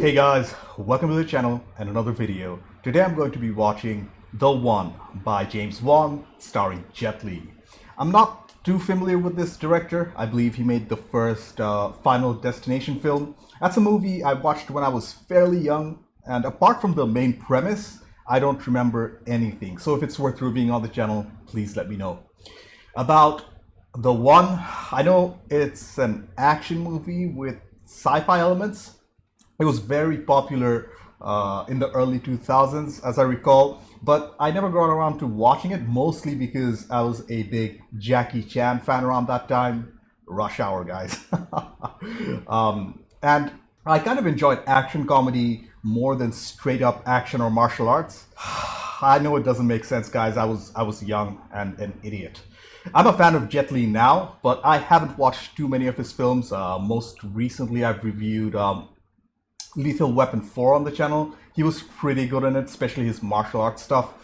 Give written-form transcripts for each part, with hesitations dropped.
Hey guys, welcome to the channel and another video. Today I'm going to be watching The One by James Wong starring Jet Li. I'm not too familiar with this director. I believe he made the first Final Destination film. That's a movie I watched when I was fairly young, and apart from the main premise, I don't remember anything. So if it's worth reviewing on the channel, please let me know. About The One, I know it's an action movie with sci-fi elements. It was very popular in the early 2000s, as I recall, but I never got around to watching it, mostly because I was a big Jackie Chan fan around that time. Rush Hour, guys. And I kind of enjoyed action comedy more than straight up action or martial arts. I know it doesn't make sense, guys. I was young and an idiot. I'm a fan of Jet Li now, but I haven't watched too many of his films. Most recently, I've reviewed Lethal Weapon 4 on the channel. He was pretty good in it, especially his martial arts stuff.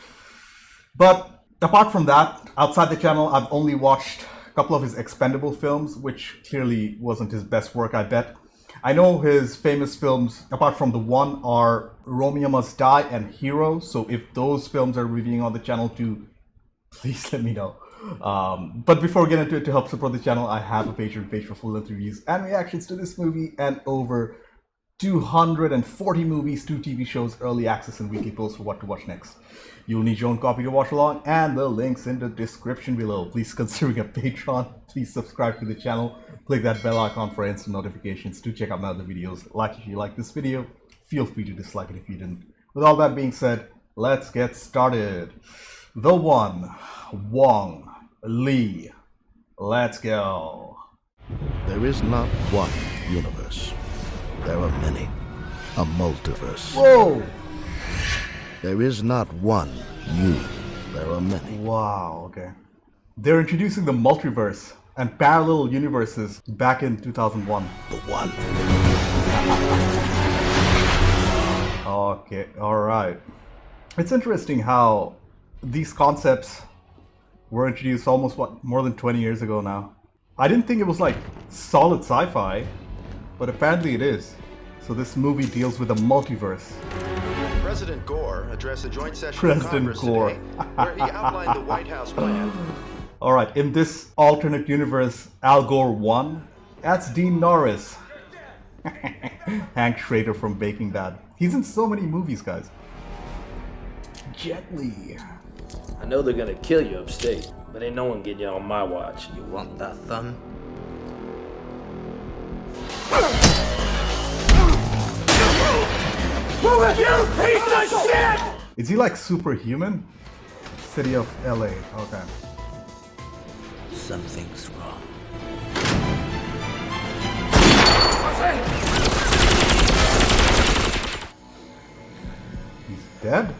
But apart from that, outside the channel, I've only watched a couple of his expendable films, which clearly wasn't his best work, I bet. I know his famous films, apart from The One, are Romeo Must Die and Hero. So if those films are reviewing on the channel too, please let me know. But before we get into it, to help support the channel, I have a Patreon page for full-length reviews and reactions to this movie and over 240 movies, 2 TV shows, early access, and weekly posts for what to watch next. You'll need your own copy to watch along, and the link's in the description below. Please consider a patron. Please subscribe to the channel. Click that bell icon for instant notifications to check out my other videos. Like if you like this video. Feel free to dislike it if you didn't. With all that being said, let's get started. The One, Wong, Lee. Let's go. There is not one universe. There are many. A multiverse. Whoa! There is not one you. There are many. Wow, okay. They're introducing the multiverse and parallel universes back in 2001. The one. Okay, alright. It's interesting how these concepts were introduced almost, more than 20 years ago now. I didn't think it was like solid sci-fi, but apparently it is. So this movie deals with a multiverse. President Gore addressed a joint session President of Congress Gore. today, where he outlined the White House plan. Alright, in this alternate universe, Al Gore won. That's Dean Norris. Hank Schrader from Breaking Bad. He's in so many movies, guys. Jet Li. I know they're gonna kill you upstate, but ain't no one getting you on my watch. You want that thumb? Who are you, piece of shit? Is he like superhuman? City of LA, okay. Something's wrong. He's dead?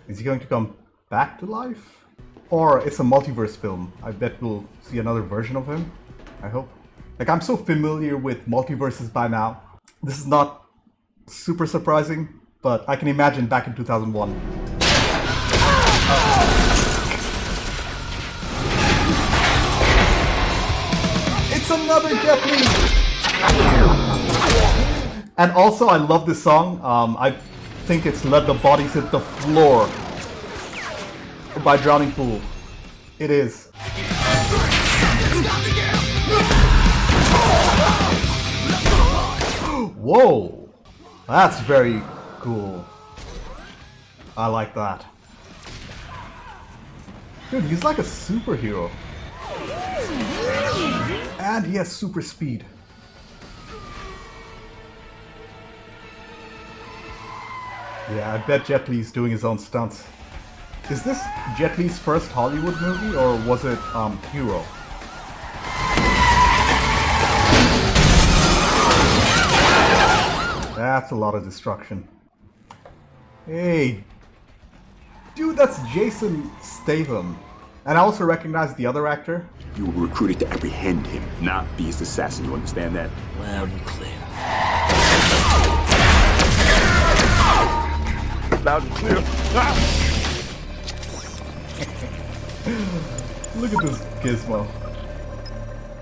Is he going to come back to life? Or it's a multiverse film. I bet we'll see another version of him. I hope. Like, I'm so familiar with multiverses by now. This is not super surprising, but I can imagine back in 2001. It's another Jet Li! And also, I love this song. I think it's Let the Bodies Hit the Floor by Drowning Pool. It is. Whoa! That's very cool. I like that. Dude, he's like a superhero. And he has super speed. Yeah, I bet Jet Li's doing his own stunts. Is this Jet Li's first Hollywood movie, or was it Hero? That's a lot of destruction. Hey, dude, that's Jason Statham. And I also recognize the other actor. You were recruited to apprehend him, not be his assassin. You understand that? Loud and clear. Loud and clear. Look at this gizmo.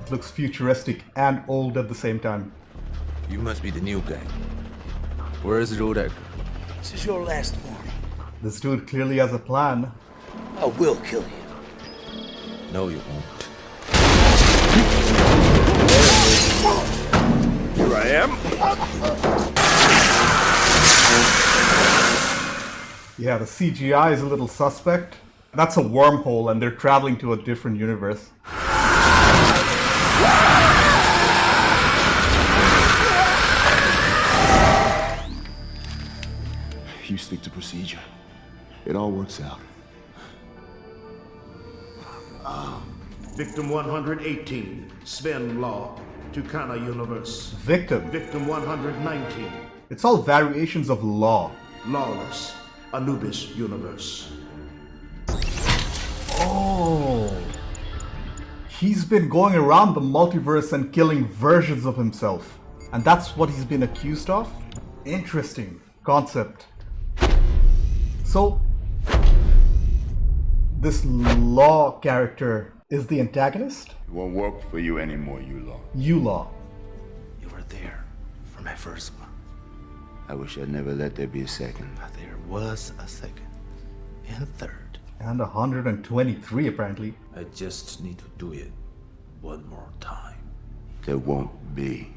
It looks futuristic and old at the same time. You must be the new guy. Where is Rudek? This is your last warning. This dude clearly has a plan. I will kill you. No, you won't. Here I am. Yeah, the CGI is a little suspect. That's a wormhole and they're traveling to a different universe. You stick to procedure. It all works out. Victim 118, Sven Law, Tucana Universe. Victim. Victim 119, It's all variations of law. Lawless, Anubis Universe. Oh. He's been going around the multiverse and killing versions of himself. And that's what he's been accused of? Interesting concept. So, this Law character is the antagonist? It won't work for you anymore, Law. You-Law. You were there for my first one. I wish I'd never let there be a second. But there was a second. And a third. And 123 apparently. I just need to do it one more time. There won't be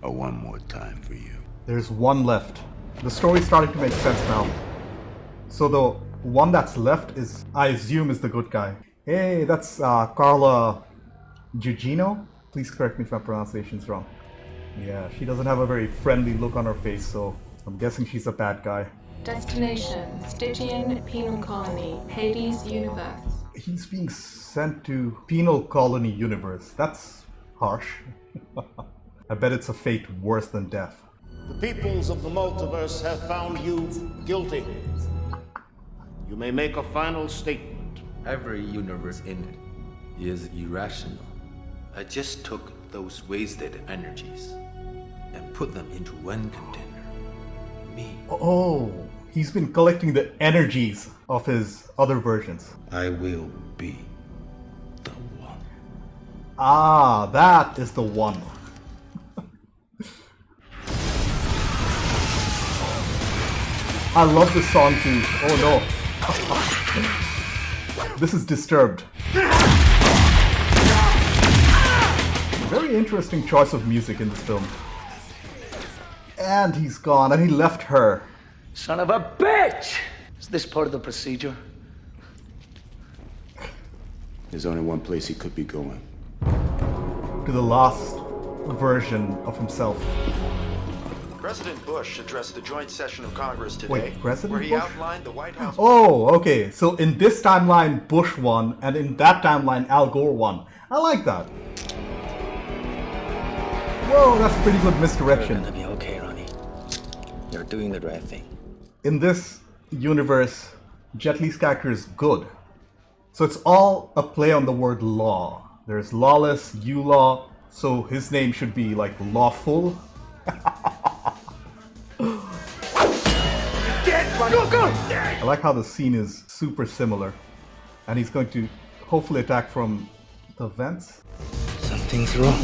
a one more time for you. There's one left. The story's starting to make sense now. So the one that's left is, I assume, is the good guy. Hey, that's Carla Gugino. Please correct me if my pronunciation's wrong. Yeah, she doesn't have a very friendly look on her face, so I'm guessing she's a bad guy. Destination, Stygian Penal Colony, Hades Universe. He's being sent to Penal Colony Universe. That's harsh. I bet it's a fate worse than death. The peoples of the multiverse have found you guilty. You may make a final statement. Every universe in it is irrational. I just took those wasted energies and put them into one container. Me. Oh, he's been collecting the energies of his other versions. I will be the one. Ah, that is the one. I love this song too. Oh no. This is Disturbed. Very interesting choice of music in this film. And he's gone, and he left her. Son of a bitch! Is this part of the procedure? There's only one place he could be going. To the last version of himself. President Bush addressed the joint session of Congress today, Wait, President where he Bush? outlined the White House. Oh, okay. So in this timeline, Bush won, and in that timeline, Al Gore won. I like that. Whoa, that's pretty good misdirection. You're gonna be okay, Ronnie. You're doing the right thing. In this universe, Jet Li's character is good. So it's all a play on the word law. There's lawless, you-law, so his name should be like lawful. I like how the scene is super similar. And he's going to hopefully attack from the vents. Something's wrong.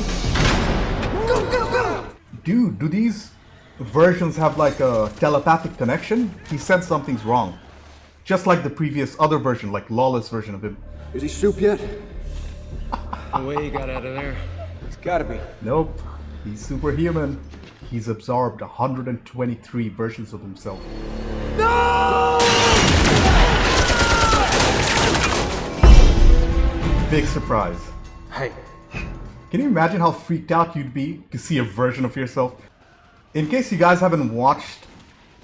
Dude, do these versions have like a telepathic connection? He said something's wrong. Just like the previous other version, like lawless version of him. Is he soup yet? The way he got out of there. It's gotta be. Nope. He's superhuman. He's absorbed 123 versions of himself. No! Big surprise. Hey. Can you imagine how freaked out you'd be to see a version of yourself? In case you guys haven't watched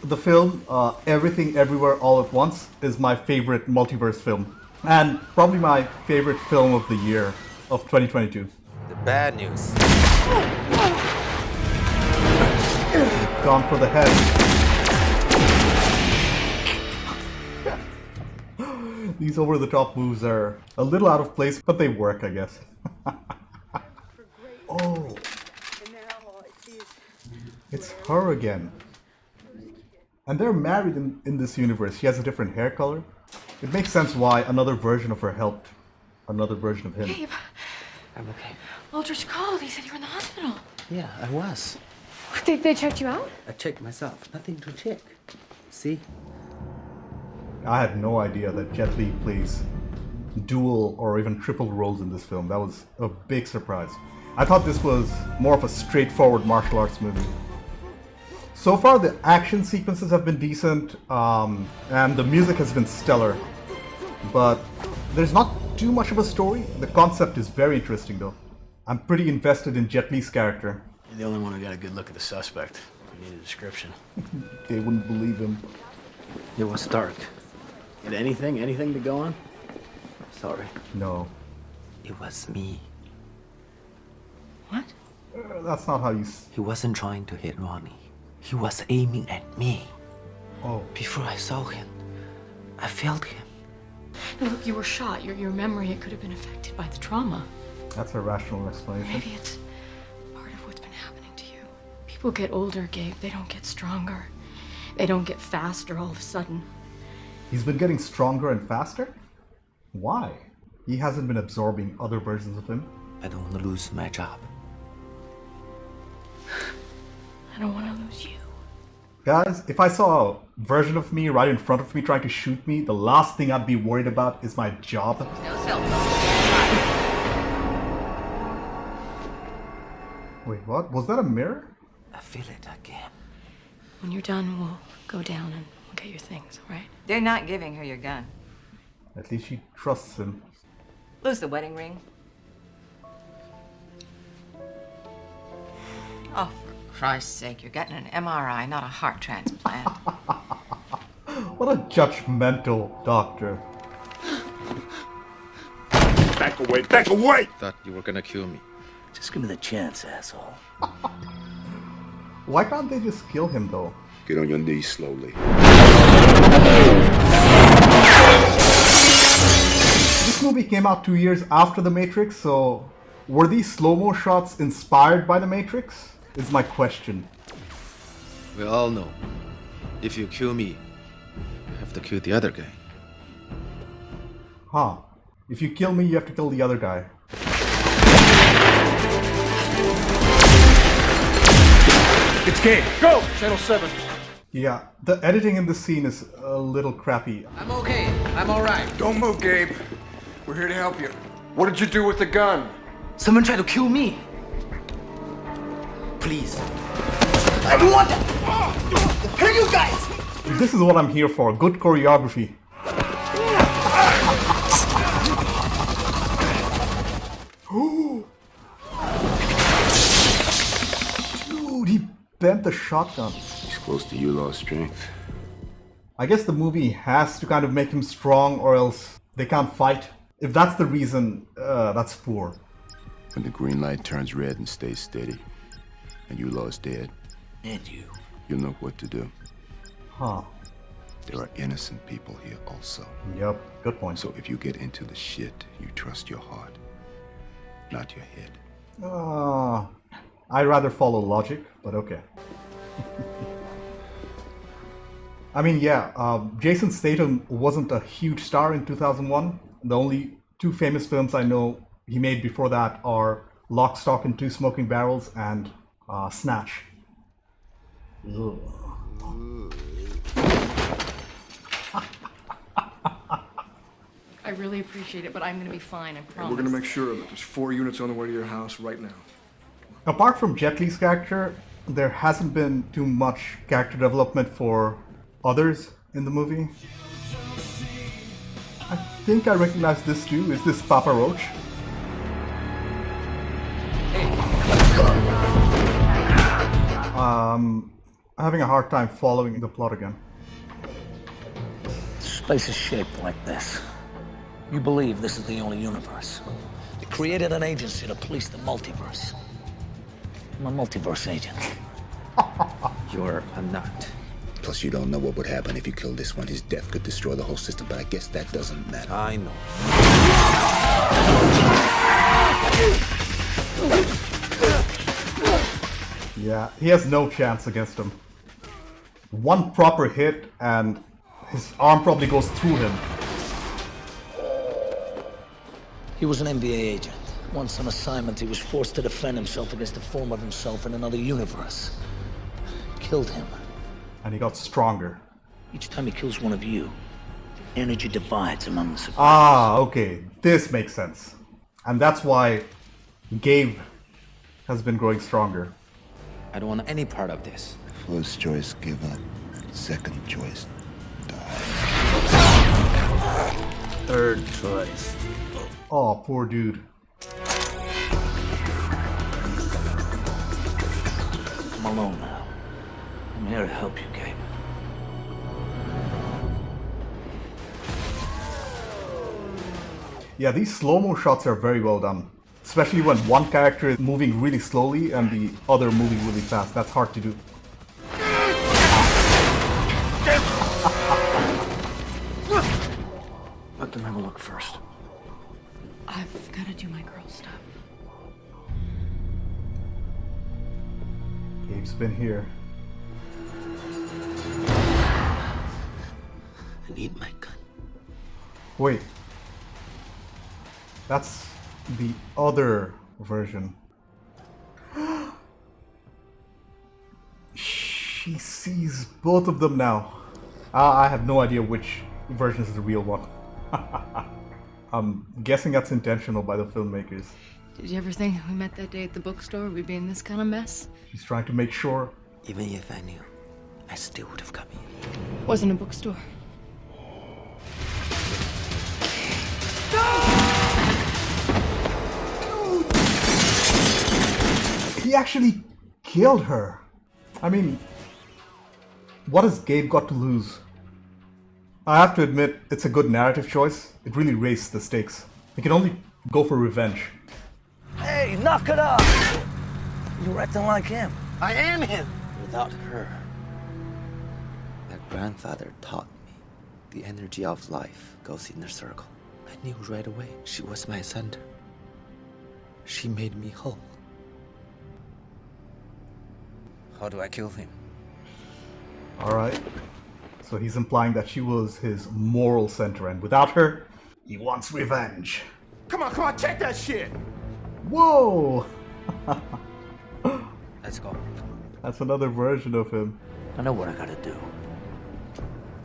the film, Everything Everywhere All at Once is my favorite multiverse film. And probably my favorite film of the year of 2022. The bad news. Gone for the head. These over-the-top moves are a little out of place, but they work, I guess. Oh. It's her again. And they're married in this universe. She has a different hair color. It makes sense why another version of her helped another version of him. Babe, I'm okay. Aldrich called. He said you were in the hospital. Yeah, I was. Oh, They checked you out? I checked myself. Nothing to check. See? I had no idea that Jet Li plays dual or even triple roles in this film. That was a big surprise. I thought this was more of a straightforward martial arts movie. So far, the action sequences have been decent, and the music has been stellar. But there's not too much of a story. The concept is very interesting, though. I'm pretty invested in Jet Li's character. You're the only one who got a good look at the suspect. I need a description. They wouldn't believe him. It was dark. Get anything to go on? Sorry. No. It was me. What? That's not how you... He wasn't trying to hit Ronnie. He was aiming at me. Oh. Before I saw him, I felt him. Now, look, you were shot. Your memory, it could have been affected by the trauma. That's a rational explanation. Maybe it's part of what's been happening to you. People get older, Gabe. They don't get stronger. They don't get faster all of a sudden. He's been getting stronger and faster? Why? He hasn't been absorbing other versions of him. I don't want to lose my job. I don't want to lose you. Guys, if I saw a version of me right in front of me trying to shoot me, the last thing I'd be worried about is my job. No cell phone. Wait, what? Was that a mirror? I feel it again. When you're done, we'll go down and we'll get your things, all right? They're not giving her your gun. At least she trusts him. Lose the wedding ring. Oh, for Christ's sake, you're getting an MRI, not a heart transplant. What a judgmental doctor. Back away, back away! Thought you were gonna kill me. Just give me the chance, asshole. Why can't they just kill him, though? Get on your knees slowly. This movie came out 2 years after The Matrix, so were these slow-mo shots inspired by The Matrix? Is my question. We all know, if you kill me, you have to kill the other guy. Huh. If you kill me, you have to kill the other guy. It's Gabe. Go! Channel 7. Yeah, the editing in this scene is a little crappy. I'm okay. I'm all right. Don't move, Gabe. We're here to help you. What did you do with the gun? Someone tried to kill me. Please. I don't want that. Hey, you guys! This is what I'm here for. Good choreography. Dude, he bent the shotgun. He's close to you lost strength. I guess the movie has to kind of make him strong or else they can't fight. If that's the reason, that's poor. When the green light turns red and stays steady, and you lost dead, And you'll know what to do. Huh. There are innocent people here also. Yep, good point. So if you get into the shit, you trust your heart, not your head. I'd rather follow logic, but okay. I mean, yeah, Jason Statham wasn't a huge star in 2001. The only two famous films I know he made before that are Lock, Stock, and Two Smoking Barrels and Snatch. Ugh. I really appreciate it, but I'm gonna be fine, I promise. We're gonna make sure of it. There's 4 units on the way to your house right now. Apart from Jet Li's character, there hasn't been too much character development for others in the movie. I think I recognize this too. Is this Papa Roach? I'm having a hard time following the plot again. This place is shaped like this. You believe this is the only universe. They created an agency to police the multiverse. I'm a multiverse agent. You're a nut. Plus, you don't know what would happen if you killed this one. His death could destroy the whole system, but I guess that doesn't matter. I know. Yeah, he has no chance against him. One proper hit and his arm probably goes through him. He was an NBA agent. Once on assignment, he was forced to defend himself against a form of himself in another universe. killed him. And he got stronger. Each time he kills one of you, the energy divides among the survivors. Ah, okay. This makes sense. And that's why Gabe has been growing stronger. I don't want any part of this. First choice, give up. Second choice, Third choice. Oh, poor dude. I'm alone now. I'm here to help you, Gabe. Yeah, these slow-mo shots are very well done. Especially when one character is moving really slowly and the other moving really fast. That's hard to do. Let them have a look first. I've got to do my girl stuff. Gabe's been here. I need my gun. Wait. That's the other version. She sees both of them now. I have no idea which version is the real one. I'm guessing that's intentional by the filmmakers. Did you ever think we met that day at the bookstore we'd be in this kind of mess? She's trying to make sure. Even if I knew, I still would have come in. Wasn't a bookstore. He actually killed her. I mean, what has Gabe got to lose? I have to admit, it's a good narrative choice. It really raised the stakes. He can only go for revenge. Hey, knock it off! You're acting like him. I am him. Without her, my grandfather taught me the energy of life goes in a circle. I knew right away she was my center. She made me whole. How do I kill him? Alright. So he's implying that she was his moral center, and without her, he wants revenge. Come on, check that shit! Whoa! Let's go. That's another version of him. I know what I gotta do.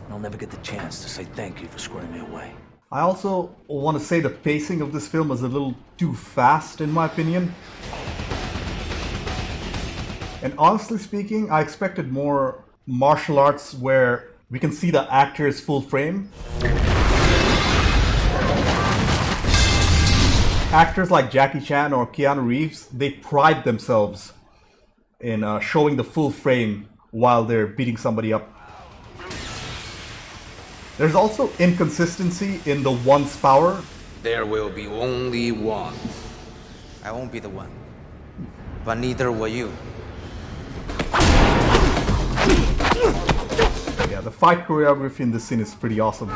I'll never get the chance to say thank you for squaring me away. I also want to say the pacing of this film is a little too fast, in my opinion. And honestly speaking, I expected more martial arts where we can see the actor's full frame. Actors like Jackie Chan or Keanu Reeves, they pride themselves in showing the full frame while they're beating somebody up. There's also inconsistency in the one's power. There will be only one. I won't be the one. But neither will you. Yeah, the fight choreography in this scene is pretty awesome.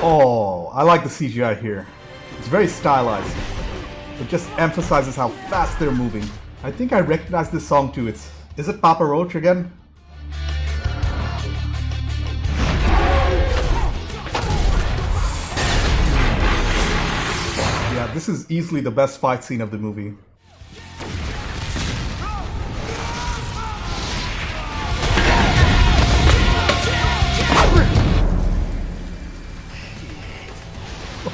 Oh, I like the CGI here. It's very stylized. It just emphasizes how fast they're moving. I think I recognize this song too. Is it Papa Roach again? Yeah, this is easily the best fight scene of the movie.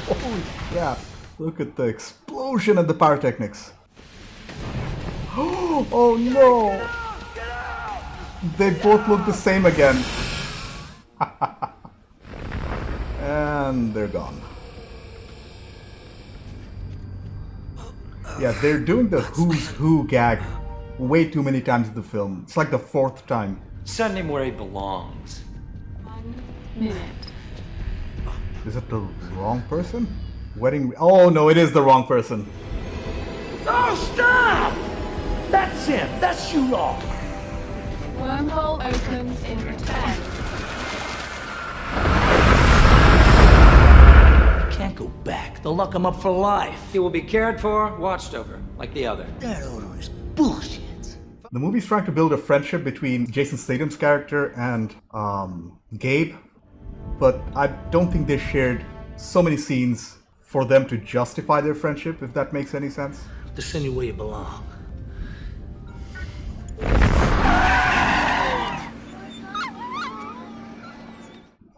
Holy crap. Look at the explosion and the pyrotechnics. Oh no! They both look the same again. And they're gone. Yeah, they're doing the who's who gag way too many times in the film. It's like the fourth time. Send him where he belongs. 1 minute. Is it the wrong person? Wedding... Oh no, it is the wrong person. Oh, stop! That's him! That's you all! Wormhole opens in 10. Can't go back. They'll lock him up for life. He will be cared for, watched over, like the other. That order is bullshit. The movie's trying to build a friendship between Jason Statham's character and Gabe, but I don't think they shared so many scenes for them to justify their friendship, if that makes any sense. To send you where you belong.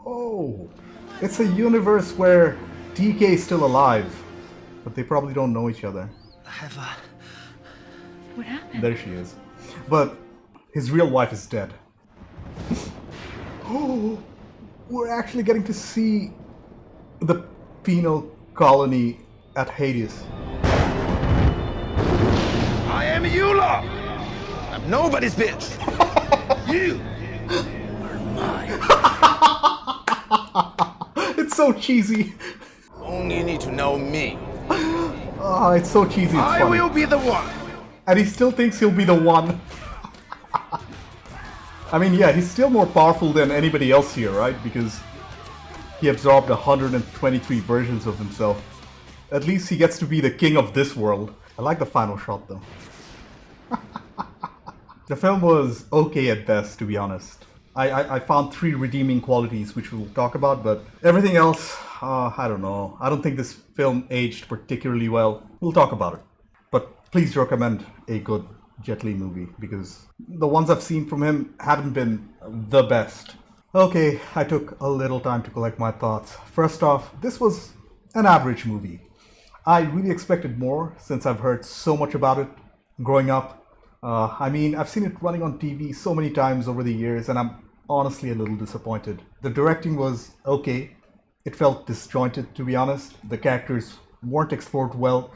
Oh, it's a universe where DK is still alive, but they probably don't know each other. What happened? There she is. But his real wife is dead. Oh, we're actually getting to see the penal colony at Hades. I am Eula! I'm nobody's bitch! You are mine. It's so cheesy. Only you need to know me. Oh, it's so cheesy. It's I funny. will be the one. And he still thinks he'll be the one. I mean, yeah, he's still more powerful than anybody else here, right? Because he absorbed 123 versions of himself. At least he gets to be the king of this world. I like the final shot, though. The film was okay at best, to be honest. I found 3 redeeming qualities, which we'll talk about, but everything else, I don't know. I don't think this film aged particularly well. We'll talk about it. But please recommend a good Jet Li movie, because the ones I've seen from him haven't been the best. Okay, I took a little time to collect my thoughts. First off, this was an average movie. I really expected more since I've heard so much about it growing up. I mean, I've seen it running on TV so many times over the years, and I'm honestly a little disappointed. The directing was okay. It felt disjointed, to be honest. The characters weren't explored well.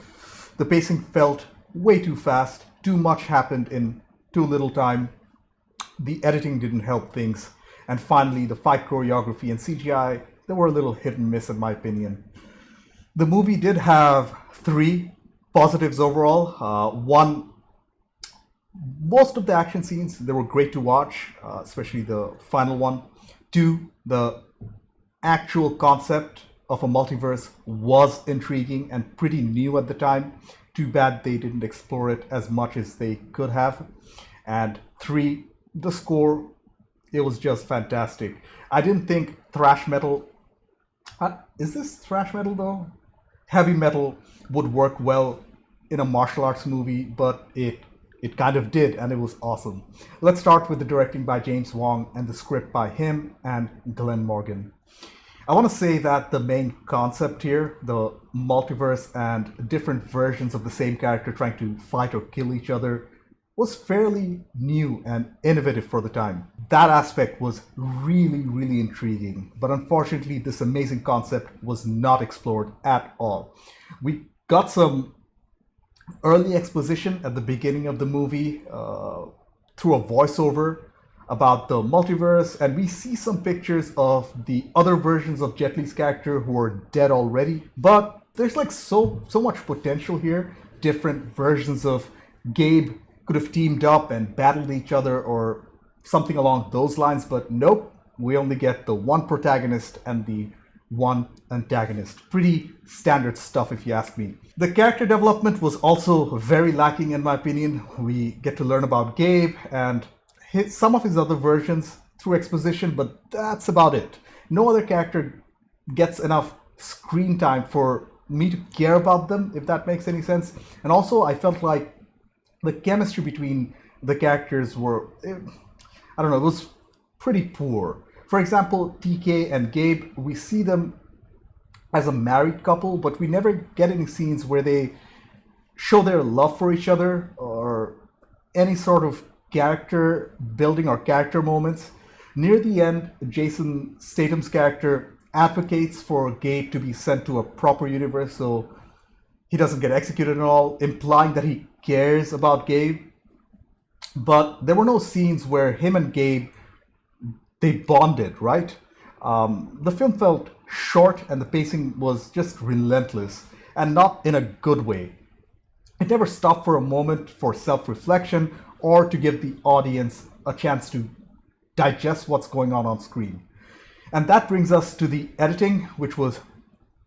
The pacing felt way too fast. Too much happened in too little time. The editing didn't help things. And finally, the fight choreography and CGI, they were a little hit and miss in my opinion. The movie did have 3 positives overall. One, most of the action scenes, they were great to watch, especially the final one. 2, the actual concept of a multiverse was intriguing and pretty new at the time. Too bad they didn't explore it as much as they could have. And 3, the score, it was just fantastic. I didn't think thrash metal, is this thrash metal though? Heavy metal would work well in a martial arts movie, but it kind of did, and it was awesome. Let's start with the directing by James Wong and the script by him and Glenn Morgan. I want to say that the main concept here, the multiverse and different versions of the same character trying to fight or kill each other, was fairly new and innovative for the time. That aspect was really, really intriguing, but unfortunately this amazing concept was not explored at all. We got some early exposition at the beginning of the movie through a voiceover about the multiverse, and we see some pictures of the other versions of Jet Li's character who are dead already, but there's like so much potential here. Different versions of Gabe could have teamed up and battled each other or something along those lines, but nope, we only get the one protagonist and the one antagonist. Pretty standard stuff if you ask me. The character development was also very lacking in my opinion. We get to learn about Gabe and some of his other versions through exposition, but that's about it. No other character gets enough screen time for me to care about them, if that makes any sense. And also I felt like the chemistry between the characters were, I don't know, it was pretty poor. For example, TK and Gabe, we see them as a married couple, but we never get any scenes where they show their love for each other or any sort of character building or character moments. Near the end, Jason Statham's character advocates for Gabe to be sent to a proper universe so he doesn't get executed at all, implying that he cares about Gabe. But there were no scenes where him and Gabe, they bonded, right? The film felt short and the pacing was just relentless and not in a good way. It never stopped for a moment for self-reflection or to give the audience a chance to digest what's going on screen. And that brings us to the editing, which was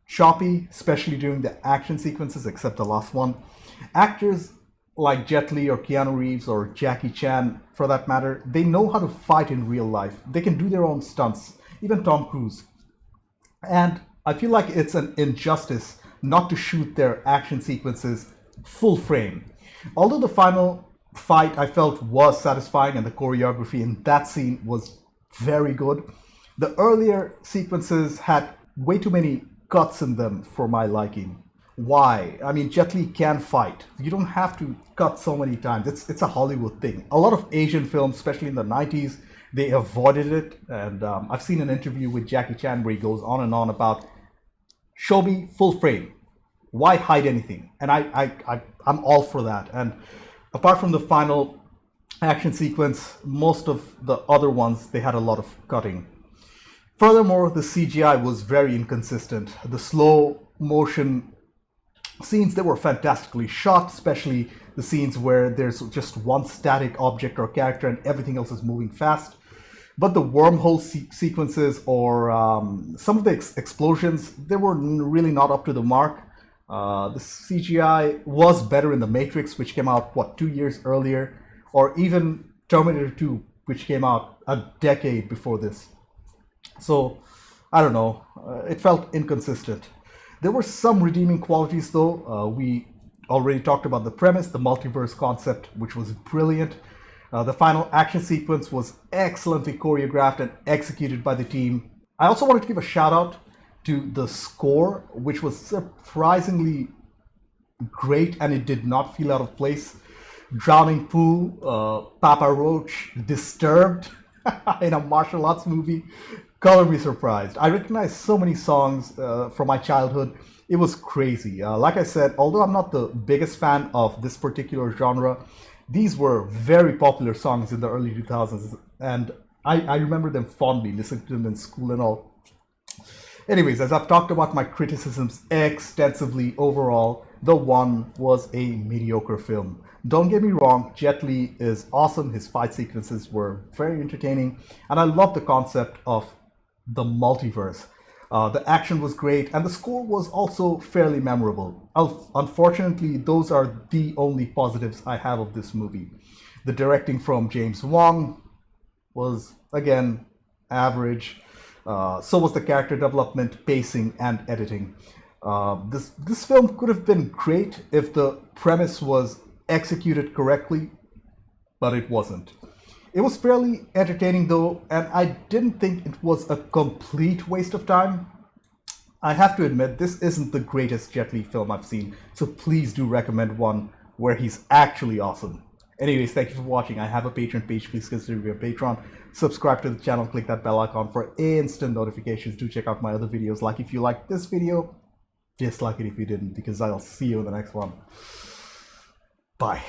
choppy, especially during the action sequences, except the last one. Actors like Jet Li or Keanu Reeves or Jackie Chan, for that matter, they know how to fight in real life. They can do their own stunts, even Tom Cruise. And I feel like it's an injustice not to shoot their action sequences full frame. Although the final fight I felt was satisfying and the choreography in that scene was very good, the earlier sequences had way too many cuts in them for my liking. Why? I mean, Jet Li can fight. You don't have to cut so many times. It's a Hollywood thing. A lot of Asian films, especially in the 90s, they avoided it. And I've seen an interview with Jackie Chan where he goes on and on about, show me full frame. Why hide anything? And I'm all for that. And apart from the final action sequence, most of the other ones, they had a lot of cutting. Furthermore, the CGI was very inconsistent. The slow motion scenes, they were fantastically shot, especially the scenes where there's just one static object or character and everything else is moving fast. But the wormhole sequences or some of the explosions, they were really not up to the mark. The CGI was better in The Matrix, which came out, 2 years earlier, or even Terminator 2, which came out a decade before this. So, I don't know, it felt inconsistent. There were some redeeming qualities though. We already talked about the premise, the multiverse concept, which was brilliant. The final action sequence was excellently choreographed and executed by the team. I also wanted to give a shout out to the score, which was surprisingly great and it did not feel out of place. Drowning Pool, Papa Roach, Disturbed in a martial arts movie. Color me surprised. I recognized so many songs from my childhood. It was crazy. Like I said, although I'm not the biggest fan of this particular genre, these were very popular songs in the early 2000s, and I remember them fondly, listening to them in school and all. Anyways, as I've talked about my criticisms extensively, overall, The One was a mediocre film. Don't get me wrong, Jet Li is awesome, his fight sequences were very entertaining, and I love the concept of the multiverse. The action was great, and the score was also fairly memorable. Unfortunately, those are the only positives I have of this movie. The directing from James Wong was, again, average. So was the character development, pacing, and editing. This film could have been great if the premise was executed correctly, but it wasn't. It was fairly entertaining though, and I didn't think it was a complete waste of time. I have to admit, this isn't the greatest Jet Li film I've seen, so please do recommend one where he's actually awesome. Anyways, thank you for watching. I have a Patreon page. Please consider being a patron. Subscribe to the channel. Click that bell icon for instant notifications. Do check out my other videos. Like if you liked this video. Dislike it if you didn't, because I'll see you in the next one. Bye.